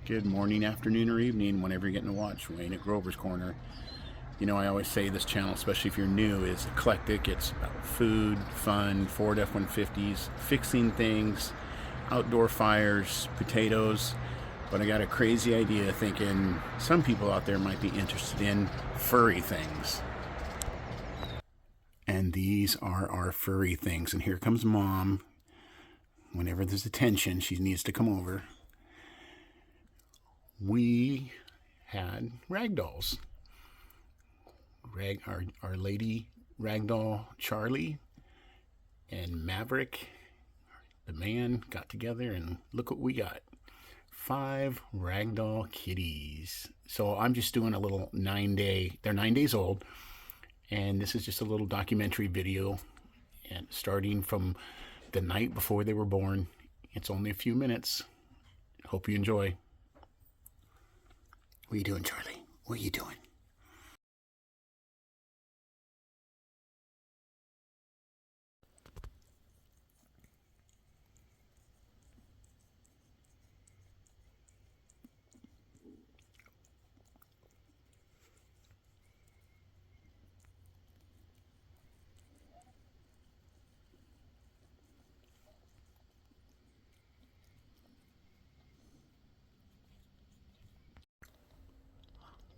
Good morning, afternoon, or evening, whenever you're getting to watch Wayne at Grover's Corner. You know, I always say this channel, especially if you're new, is eclectic. It's about food, fun, Ford F-150s, fixing things, outdoor fires, potatoes. But I got a crazy idea thinking some people out there might be interested in furry things. And these are our furry things. And here comes Mom. Whenever there's a tension, she needs to come over. We had ragdolls. Our lady Ragdoll Charlie and Maverick, the man, got together and look what we got. 5 Ragdoll kitties. So I'm just doing a little 9-day, they're 9 days old, and this is just a little documentary video, and starting from the night before they were born. It's only a few minutes. Hope you enjoy. What are you doing, Charlie? What are you doing?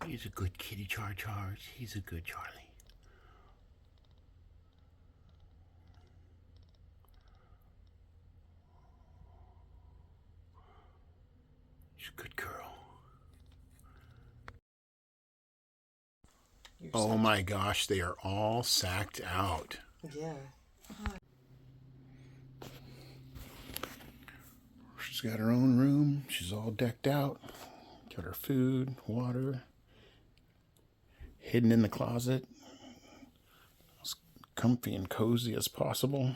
He's a good kitty, Charles. He's a good Charlie. She's a good girl. Oh my gosh, they are all sacked out. Yeah. She's got her own room. She's all decked out. Got her food, water, hidden in the closet. As comfy and cozy as possible.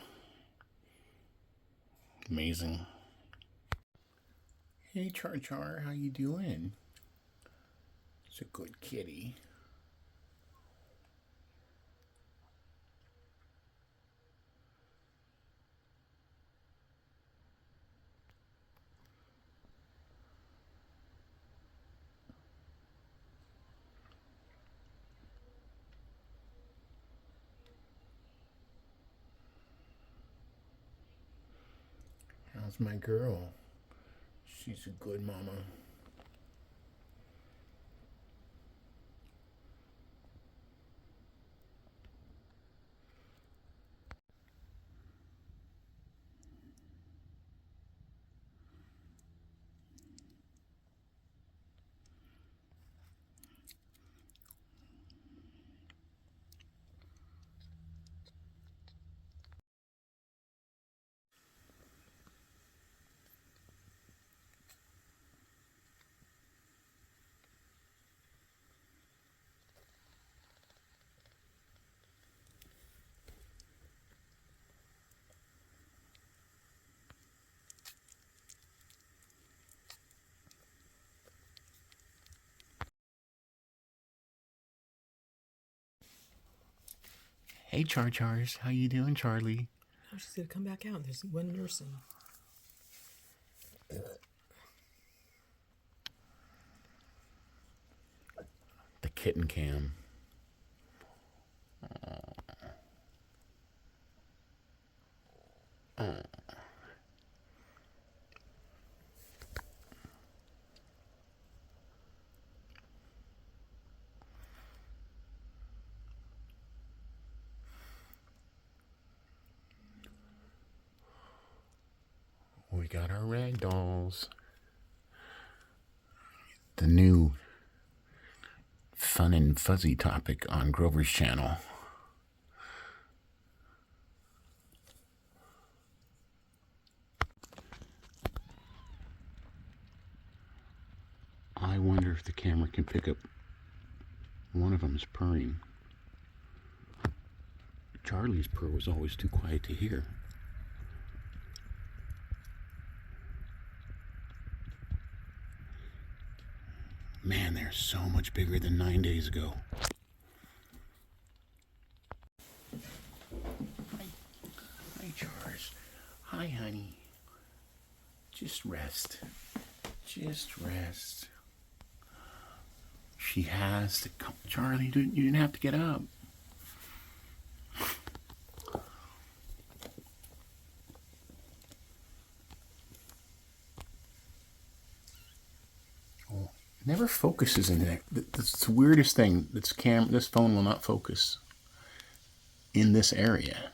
Amazing. Hey, Char, how you doing? It's a good kitty. How's my girl? She's a good mama. Hey, Chars, how you doing, Charlie? Oh, she's gonna come back out. There's one nursing. The kitten cam. We got our rag dolls. The new fun and fuzzy topic on Grover's channel. I wonder if the camera can pick up one of them's purring. Charlie's purr was always too quiet to hear. Man, they're so much bigger than 9 days ago. Hi, Charles. Hi, honey. Just rest. Just rest. She has to come. Charlie, you didn't have to get up. Oh, it never focuses in there. That's the weirdest thing. This phone will not focus in this area.